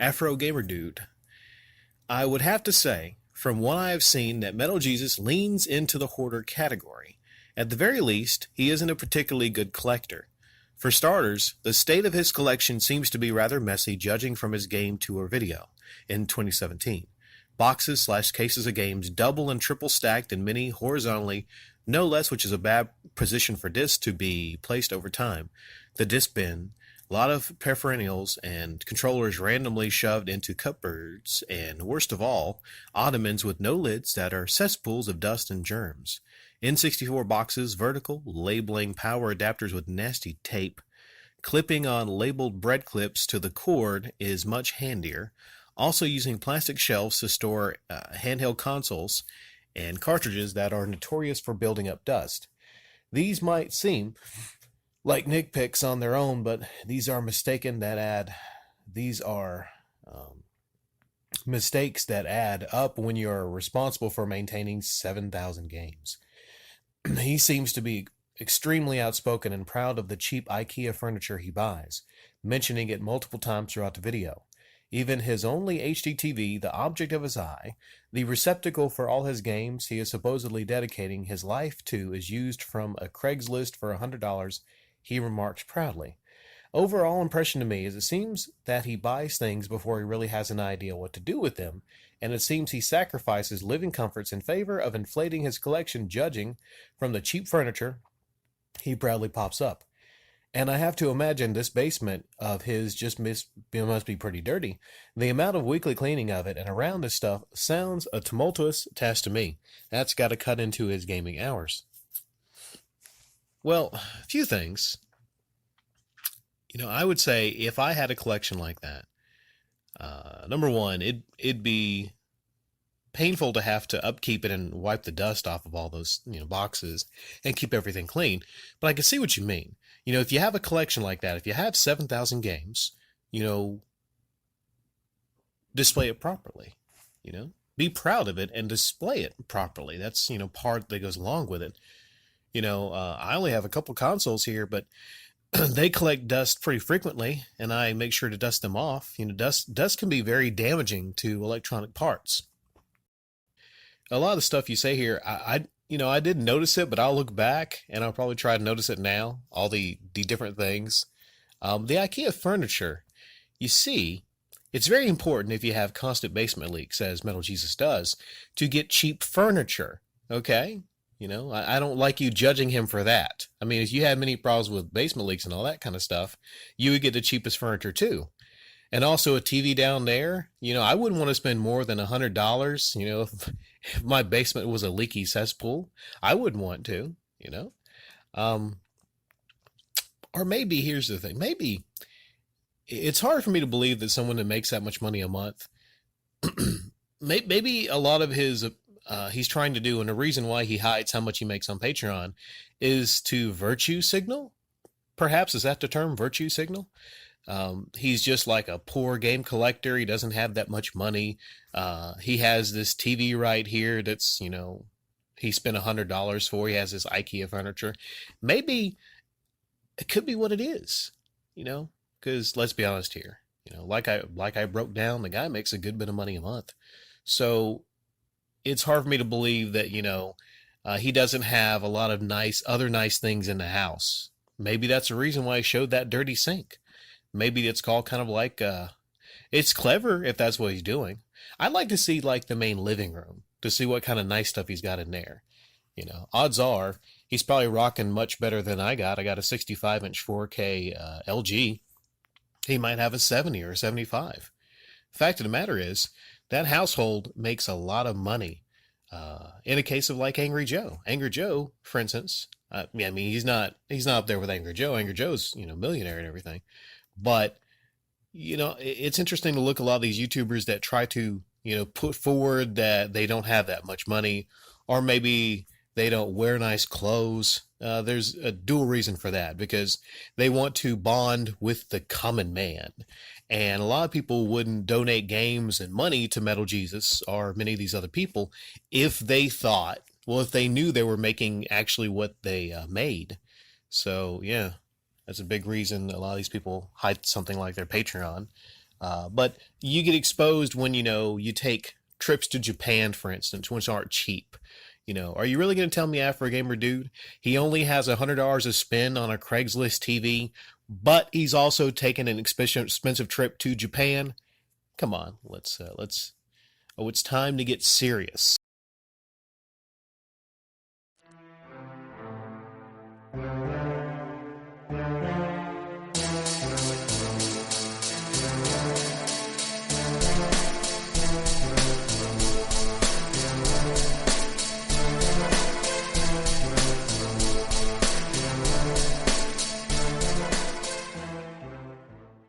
AfroGamerDude. I would have to say, from what I have seen, that Metal Jesus leans into the hoarder category. At the very least, he isn't a particularly good collector. For starters, the state of his collection seems to be rather messy judging from his game tour video in 2017. Boxes/cases of games double and triple stacked and many horizontally, no less, which is a bad position for discs to be placed over time. The disc bin, a lot of perennials and controllers randomly shoved into cupboards, and worst of all, ottomans with no lids that are cesspools of dust and germs. N64 boxes, vertical, labeling power adapters with nasty tape. Clipping on labeled bread clips to the cord is much handier. Also using plastic shelves to store handheld consoles and cartridges that are notorious for building up dust. These might seem like nitpicks on their own, but these are mistakes that add up when you're responsible for maintaining 7,000 games. He seems to be extremely outspoken and proud of the cheap IKEA furniture he buys, mentioning it multiple times throughout the video. Even his only HD TV, the object of his eye, the receptacle for all his games he is supposedly dedicating his life to, is used from a Craigslist for $100, he remarked proudly. Overall impression to me is it seems that he buys things before he really has an idea what to do with them, and it seems he sacrifices living comforts in favor of inflating his collection, judging from the cheap furniture he proudly pops up. And I have to imagine this basement of his just must be pretty dirty. The amount of weekly cleaning of it and around this stuff sounds a tumultuous task to me. That's got to cut into his gaming hours. Well, a few things. I would say if I had a collection like that, number one, it'd be painful to have to upkeep it and wipe the dust off of all those, boxes and keep everything clean. But I can see what you mean. If you have a collection like that, if you have 7,000 games, display it properly, be proud of it and display it properly. That's, part that goes along with it. I only have a couple consoles here, but they collect dust pretty frequently, and I make sure to dust them off. Dust can be very damaging to electronic parts. A lot of the stuff you say here, I didn't notice it, but I'll look back and I'll probably try to notice it now. All the different things. The IKEA furniture, you see, it's very important if you have constant basement leaks, as Metal Jesus does, to get cheap furniture. Okay? I don't like you judging him for that. I mean, if you had many problems with basement leaks and all that kind of stuff, you would get the cheapest furniture too. And also a TV down there, I wouldn't want to spend more than $100, if my basement was a leaky cesspool. I wouldn't want to, Or maybe, here's the thing, maybe it's hard for me to believe that someone that makes that much money a month, maybe a lot of his he's trying to do, and the reason why he hides how much he makes on Patreon is to virtue signal. Perhaps, is that the term, virtue signal? He's just like a poor game collector. He doesn't have that much money. He has this TV right here that's, he spent $100 for. He has this IKEA furniture. Maybe it could be what it is, because let's be honest here. Like I broke down, the guy makes a good bit of money a month. So it's hard for me to believe that, he doesn't have a lot of other nice things in the house. Maybe that's the reason why he showed that dirty sink. Maybe it's called kind of like, it's clever if that's what he's doing. I'd like to see like the main living room to see what kind of nice stuff he's got in there. Odds are he's probably rocking much better than I got. I got a 65-inch 4K LG. He might have a 70 or a 75. Fact of the matter is, that household makes a lot of money. In a case of like Angry Joe, for instance, he's not up there with Angry Joe. Angry Joe's, millionaire and everything. But, it's interesting to look at a lot of these YouTubers that try to, put forward that they don't have that much money, or maybe they don't wear nice clothes. There's a dual reason for that, because they want to bond with the common man. And a lot of people wouldn't donate games and money to Metal Jesus or many of these other people if they knew they were making actually what they made. So, yeah, that's a big reason a lot of these people hide something like their Patreon. But you get exposed when, you take trips to Japan, for instance, which aren't cheap. Are you really going to tell me AfroGamerDude, he only has $100 to spend on a Craigslist TV, but he's also taken an expensive trip to Japan? Come on, let's. Oh, it's time to get serious.